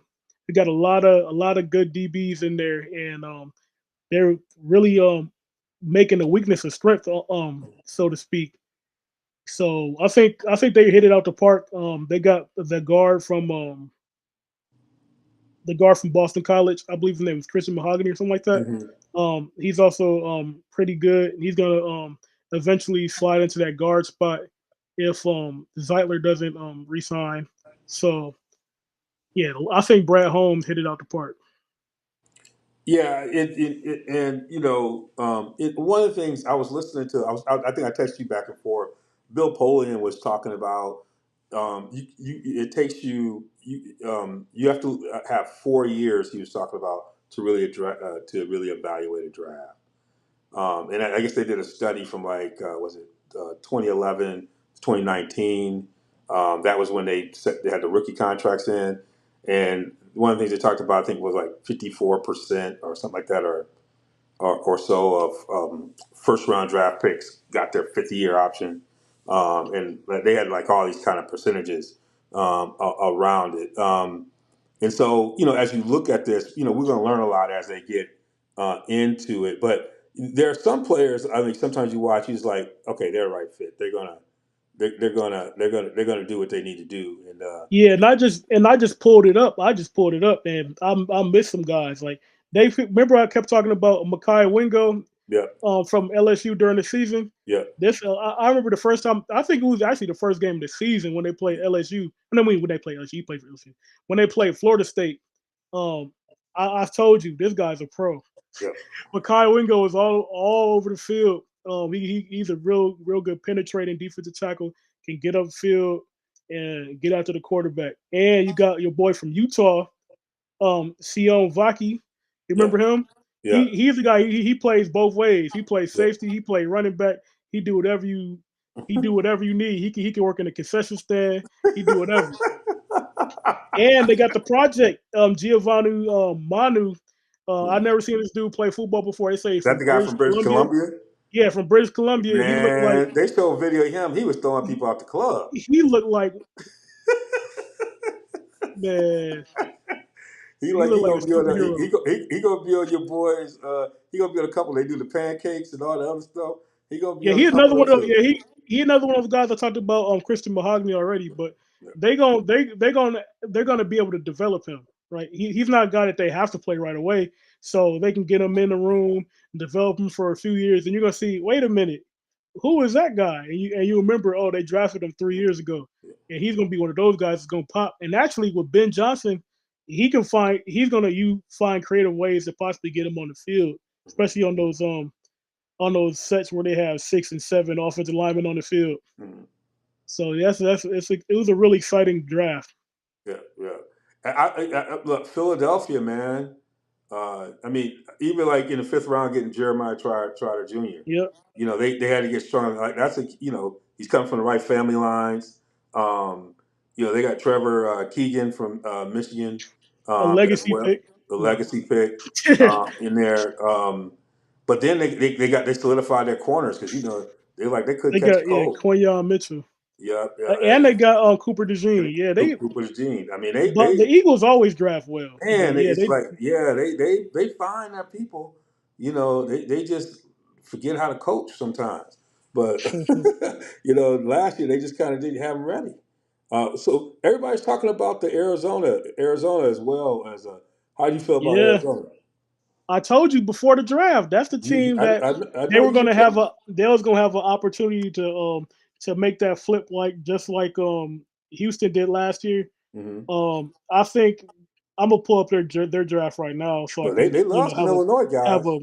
we got a lot of good DBs in there, and they're really making a weakness a strength, so to speak. So I think they hit it out the park. They got the guard from Boston College. I believe his name was Christian Mahogany or something like that. Mhm. He's also pretty good. He's gonna eventually slide into that guard spot if Zeitler doesn't resign. So yeah, I think Brad Holmes hit it out the park. Yeah, and one of the things I was listening to, I think I texted you back and forth. Bill Polian was talking about it takes you have to have 4 years. He was talking about to really evaluate a draft. And I guess they did a study from like was it 2011, 2019. That was when they had the rookie contracts in, and one of the things they talked about I think was like 54% or something like that, or so of first round draft picks got their 50-year option, and they had like all these kind of percentages around it. And so, as you look at this, we're going to learn a lot as they get into it. But there are some players. I think sometimes you watch, you're just like, okay, they're a right fit. They're gonna do what they need to do. And Yeah, and I just pulled it up. I just pulled it up, and I missed some guys. Like remember I kept talking about Makai Wingo yeah, from LSU during the season. yeah, This I remember the first time. I think it was actually the first game of the season when they played LSU. I mean, when they played LSU, he played for LSU. When they played Florida State, um, I told you this guy's a pro. yeah. Makai Wingo is all over the field. He's a real good penetrating defensive tackle. Can get upfield and get out to the quarterback. And you got your boy from Utah, Sion Vaki. You Yeah, remember him? yeah. He's the guy. He plays both ways. He plays Yeah. safety. He plays running back. He do whatever you need. He can work in a concession stand. He do whatever. And they got the project, Giovanni Manu. I never seen this dude play football before. They say he's That from the guy British from British Columbia. Columbia? Yeah, from British Columbia. He looked like Man, they showed a video of him. He was throwing people out the club. he looked like man. he He like look he like a gonna be on superhero. he gonna be on your boys. He gonna be on a couple. They do the pancakes and all the other stuff. He gonna be Yeah, on a he couple another of one those of shows. yeah he another one of those guys I talked about Christian Mahogany already, but Yeah. they're gonna be able to develop him, right? He's not a guy that they have to play right away, so they can get him in the room, develop him for a few years, and you're gonna see, wait a minute, who is that guy? And you remember, oh, they drafted him 3 years ago, and he's gonna be one of those guys that's gonna pop. And actually, with Ben Johnson, he's gonna you find creative ways to possibly get him on the field, especially on those sets where they have 6 and 7 offensive linemen on the field. Mhm. So it was a really exciting draft. Yeah, yeah. Look, Philadelphia, man. I mean, even like in the fifth round, getting Jeremiah Trotter Jr. Yep. They had to get strong. Like that's he's coming from the right family lines. Um, they got Trevor Keegan from Michigan A as legacy well, pick. the Yeah. legacy pick in there. But then they solidified their corners because they couldn't They catch a got cold. Quinyon Mitchell. Yeah, And yeah. they got Cooper DeJean. Yeah, Cooper's Gene. I mean, but the Eagles always draft well. But and yeah, it's like, yeah, they find their people. They just forget how to coach sometimes. But last year they just kind of didn't have them ready. So everybody's talking about the Arizona as well as how do you feel about yeah. Arizona? I told you before the draft, that's the team that I know you did. they was gonna have an opportunity to make that flip like just like Houston did last year. Hmm. I think I'm gonna pull up their draft right now so I Well, can they lost some Illinois have guys. a.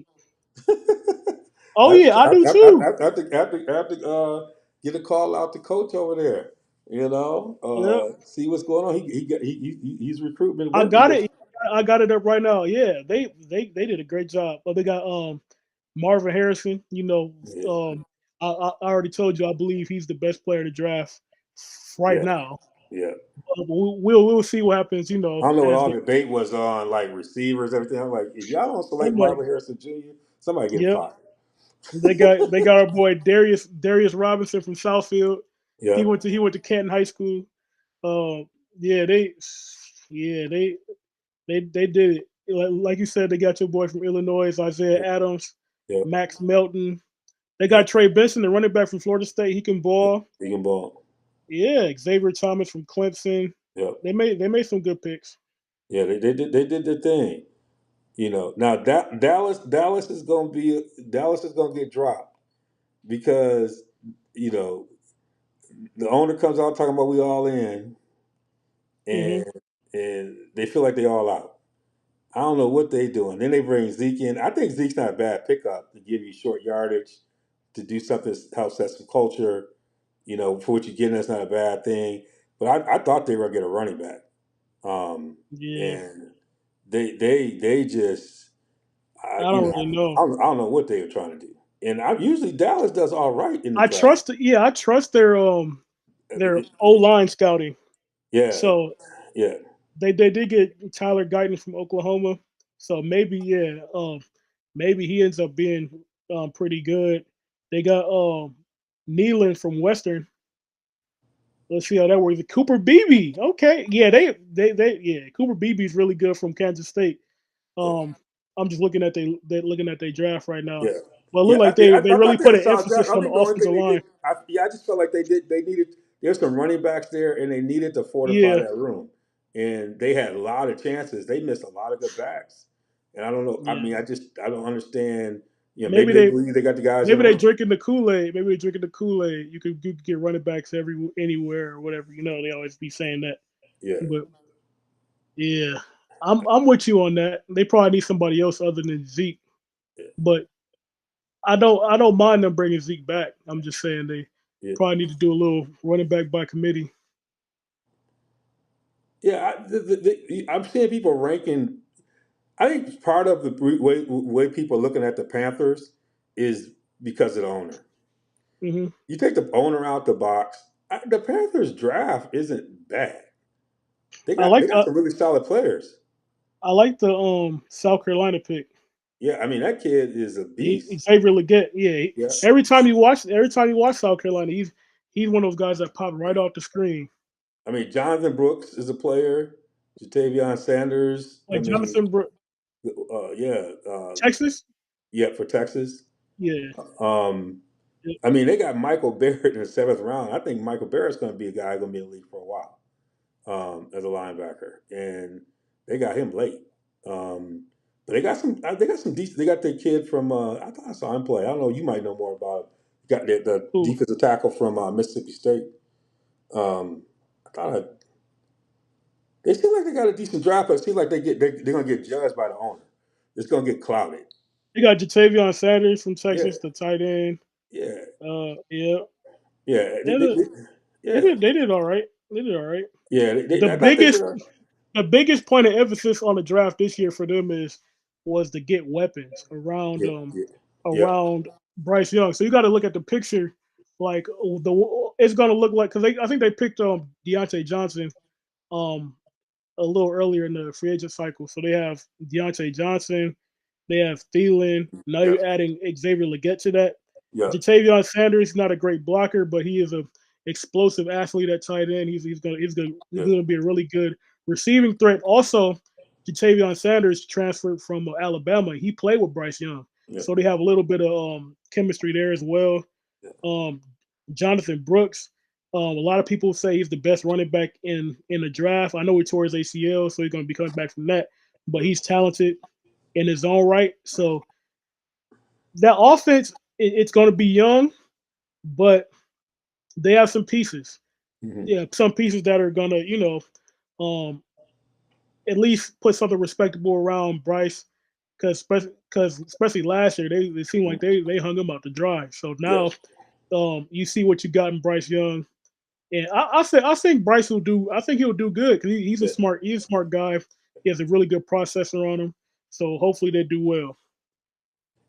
Oh yeah, I do too. I have to get a call out to coach over there. Yeah, See what's going on. He's recruitment I working got with. it. I got it up right now. Yeah, they did a great job. But they got Marvin Harrison. Yeah, I already told you I believe he's the best player to draft right yeah, now. yeah. But we'll see what happens. I don't know what As all the the debate was on, like receivers, everything. I'm like, if y'all don't select somebody. Marvin Harrison Jr., somebody get Yep, fired. they got our boy Darius Robinson from Southfield. Yeah, He went to Canton High School. Uh, yeah, they did it. Like you said, they got your boy from Illinois, yeah, Isaiah Adams, yeah. Max Melton. They Yeah. got Trey Benson, the running back from Florida State. He can ball. He can ball. Yeah, Xavier Thomas from Clemson. Yeah, They made some good picks. yeah. They did the thing. Now Dallas is gonna get dropped because you know the owner comes out talking about we all in, Hmm. and they feel like they all out. I don't know what they doing. Then they bring Zeke in. I think Zeke's not a bad pickup to give you short yardage, to do something that helps set some culture. For what you're getting, that's not a bad thing. But I thought they were gonna get a running back, Yeah, and they just I don't really know. I don't know what they were trying to do. And usually Dallas does all right in the I draft. trust. Yeah, I trust their O line scouting. Yeah, So yeah, they did get Tyler Guyton from Oklahoma. So maybe maybe he ends up being pretty good. They got Nealon from Western. Let's see how that works. Cooper Beebe. Okay. Yeah, yeah, Cooper Beebe's really good from Kansas State. yeah, Um I'm just looking at their draft right now. yeah. Well, it looked Yeah, like they I really thought they had put a an solid draft. emphasis I on the think the only offensive thing they did, line. I just felt like they needed. There's some running backs there, and they needed to fortify Yeah, that room. And they had a lot of chances. They missed a lot of good backs. And I don't know. I yeah. mean, I don't understand. Maybe Maybe they they believe they got the guys in maybe they room. drinking the Kool-Aid. Maybe they drinking the Kool-Aid. You could get running backs anywhere or whatever. They always be saying that. Yeah, But yeah, I'm with you on that. They probably need somebody else other than Zeke. yeah, But I don't mind them bringing Zeke back. I'm just saying they yeah. probably need to do a little running back by committee. Yeah, I'm seeing people ranking. I think part of the way people are looking at the Panthers is because of the owner. Hmm. You take the owner out the box, the Panthers draft isn't bad. They I got they like got some really solid players. I like the South Carolina pick. Yeah, I mean that kid is a beast. Xavier Leggett. Yeah, Yeah, every time you watch South Carolina, he's one of those guys that pop right off the screen. I mean Jonathan Brooks is a player. Jatavion Sanders. I Like mean, Jonathan Brooks, yeah, Texas. yeah, for Texas. Yeah, Um, yeah. I mean, they got Michael Barrett in the seventh round. I think Michael Barrett's going to be a guy going to be in the league for a while as a linebacker, and they got him late. But they got some. They got some decent. They got their kid from. I thought I saw him play. I don't know. You might know more about. Got the Who? defensive tackle from Mississippi State. I thought they seem like they got a decent draft, but it seems like they're gonna get judged by the owner. It's gonna get clouded. They got Jatavion Sanders from Yeah, Texas, the tight end. yeah, Yeah, yeah, they did. They yeah, did. They did all right. They did all right. yeah. The I thought they did. biggest, the biggest point of emphasis on the draft this year for them was to get weapons Yeah, yeah, yeah, around Bryce Young. So you got to look at the picture, like it's gonna look like because I think they picked Deontay Johnson um a little earlier in the free agent cycle. So they have Deontay Johnson, they have Thielen. Now yeah, you're adding Xavier Leggett to that. yeah, Jatavion Sanders not a great blocker, but he is a explosive athlete at tight end. He's yeah, gonna be a really good receiving threat. Also, Jatavion Sanders transferred from Alabama. He played with Bryce Young, yeah, so they have a little bit of chemistry there as well. yeah. Um, Jonathan Brooks. A lot of people say he's the best running back in the draft. I know he tore his ACL, so he's going to be coming back from that. But he's talented in his own right. So that offense, it's going to be young, but they have some pieces. Mhm. Yeah, some pieces that are going to, um, at least put something respectable around Bryce. Because especially last year, they seemed like Mhm. they hung him out to dry. So Yeah, now you see what you got in Bryce Young. And I think Bryce will do. I think he'll do good because yeah, he's a smart guy. He has a really good processor on him. So hopefully they do well.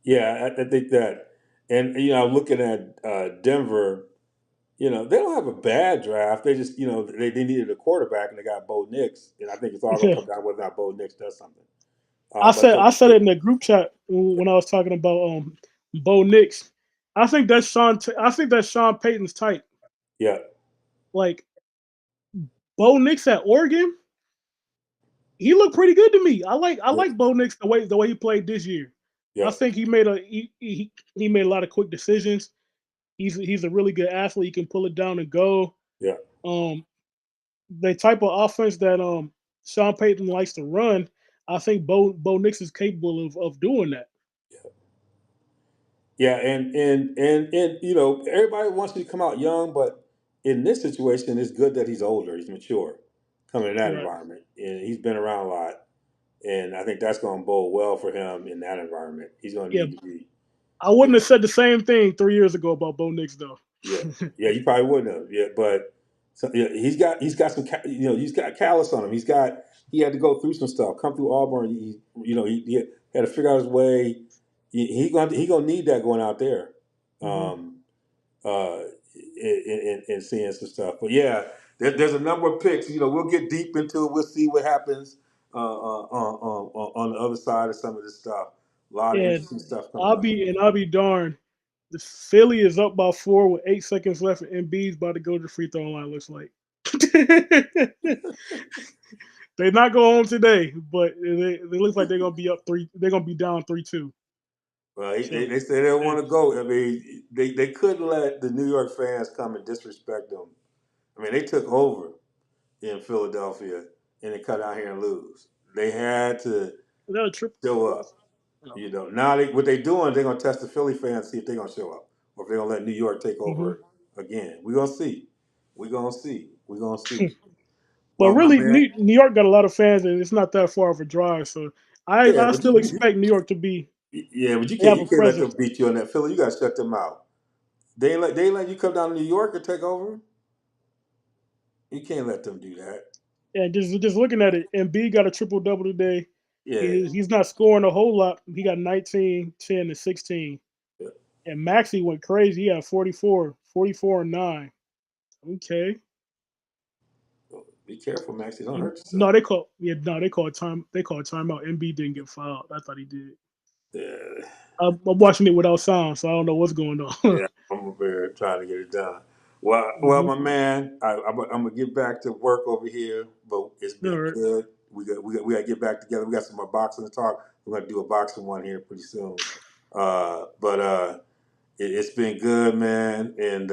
yeah. I think that, and looking at Denver, they don't have a bad draft. They just, they needed a quarterback, and they got Bo Nix, and I think it's all gonna Yeah. come down whether or not Bo Nix does something. I But said I said it in the group chat when I was talking about Bo Nix. I think that's Sean Payton's type. yeah, Like Bo Nix at Oregon, he looked pretty good to me. I yeah, like Bo Nix the way he played this year. I yeah, think he made a lot of quick decisions. He's a really good athlete. He can pull it down and go. yeah. Um, the type of offense that Sean Payton likes to run, I think Bo Nix is capable of doing that. Yeah, and everybody wants you to come out young, but in this situation, it's good that he's older, he's mature, coming in that Right. environment, and he's been around a lot, and I think that's going to bode well for him in that environment. He's going to Yeah, need to be, I you wouldn't have know, said the same thing 3 years ago about Bo Nix though. yeah, yeah. You probably wouldn't have, yeah, but yeah, he's got some, he's got callus on him. He had to go through some stuff, come through Auburn. He had to figure out his way. He gonna need that going out there. Hmm. Um, and seeing some stuff. But yeah, there's a number of picks. We'll get deep into it. We'll see what happens on the other side of some of this stuff. A lot of And interesting stuff coming up. I'll be darned. The Philly is up by 4 with 8 seconds left, and Embiid's about to go to the free throw line. Looks like they're not going home today, but it looks like they're gonna be up three. They're gonna be down 3-2. Well, So they say they don't yeah, want to go. I mean, they couldn't let the New York fans come and disrespect them. I mean, they took over in Philadelphia and they cut out here and lose. They had to is that a triple? show up. Now what they doing? They're gonna test the Philly fans, see if they're gonna show up, or if they're gonna let New York take Hmm. over again. We're gonna see. We're gonna see. We're gonna see. But Well, my really, man, New York got a lot of fans, and it's not that far of a drive. So yeah, I but still expect New York to be yeah, but have you a can't let them presence. beat you on that Philly. You gotta shut them out. They ain't let you come down to New York and take over. You can't let them do that. And just looking at it, Embiid got a triple double today. Yeah, He's not scoring a whole lot. He got 19, 10, and 16. yeah. And Maxey went crazy. He had 44 and 9. Okay. Well, be careful, Max. You don't And hurt yourself. no, they called time. They called timeout. MB didn't get fouled. I thought he did. Yeah, I'm watching it without sound, so I don't know what's going on. yeah. I'm over here trying to get it done. Well, Mhm. my man, I'm gonna get back to work over here, but it's All been right. good. we got to get back together. We got some more boxing to talk. We're gonna do a boxing one here pretty soon. But it's been good, man, and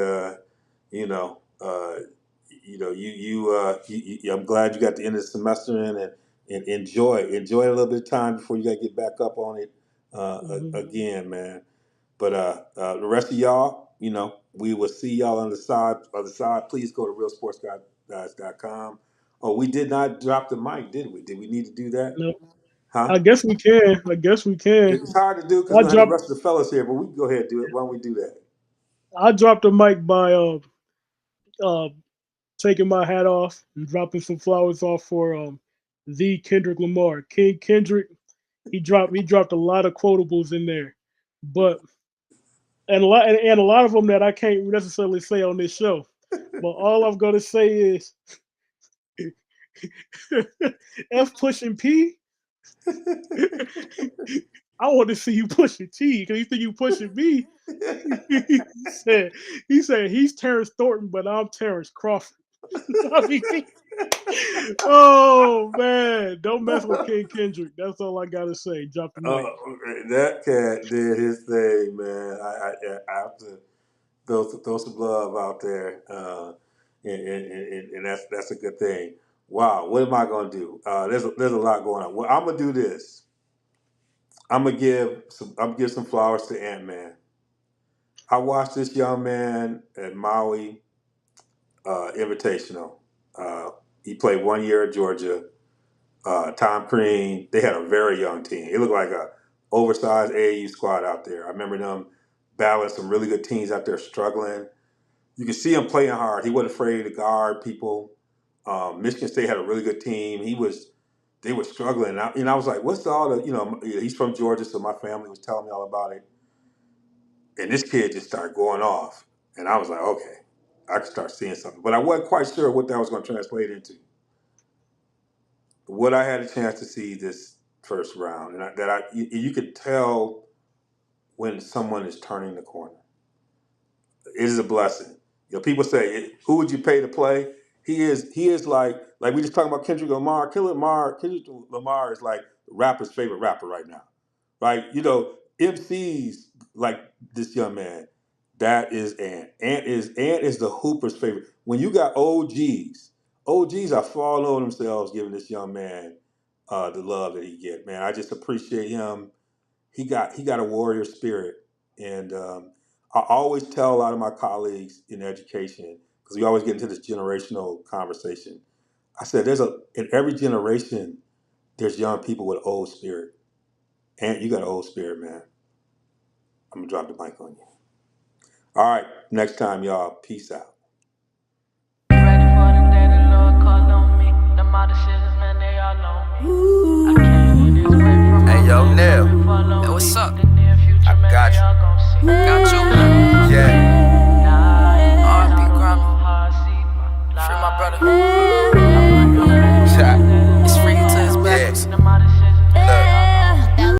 you know, I'm glad you got the end of the semester in and enjoy a little bit of time before you got to get back up on it again, man. But the rest of y'all, we will see y'all on the side. Please go to realsportsguys.com. Oh, we did not drop the mic, did we? Did we need to do that? No, Huh? I guess we can. I guess we can. It's hard to do because I we don't have the dropped. rest of the fellas here, but we can go ahead and do it. Why don't we do that? I dropped the mic by uh taking my hat off and dropping some flowers off for the Kendrick Lamar. King Kendrick. He dropped a lot of quotables in there, but and a lot of them that I can't necessarily say on this show. But all I'm gonna say is F pushing P. I want to see you pushing T because you think you pushing me. he said he's Terrence Thornton, but I'm Terrence Crawford. I mean, oh man, don't mess with King Kendrick. That's all I gotta say. Drop the mic. That cat did his thing, man. I have to throw some love out there, and that's a good thing. Wow, what am I gonna do? There's a lot going on. Well, I'm gonna do this. I'm gonna give some flowers to Ant-Man. I watched this young man at Maui Invitational. He played 1 year at Georgia. Tom Crean, they had a very young team. It looked like a oversized AAU squad out there. I remember them battling some really good teams out there struggling. You could see him playing hard. He wasn't afraid to guard people. Michigan State had a really good team. They were struggling. And I was like, what's all the, he's from Georgia, so my family was telling me all about it. And this kid just started going off. And I was like, okay, I could start seeing something. But I wasn't quite sure what that was going to translate into. What I had a chance to see this first round, and you could tell when someone is turning the corner. It is a blessing. People say, "Who would you pay to play?" He is like we just talking about Kendrick Lamar. Kendrick Lamar is like the rapper's favorite rapper right now, right? MCs like this young man. That is Ant. Ant is the Hooper's favorite. When you got OGs are falling over themselves giving this young man the love that he get. Man, I just appreciate him. He got a warrior spirit, and I always tell a lot of my colleagues in education because we always get into this generational conversation. I said, in every generation, there's young people with old spirit. And you got an old spirit, man. I'm gonna drop the mic on you. All right, next time, y'all. Peace out. Ready for the day the Lord called on me. Them all decisions, man, they all on me. I came with this way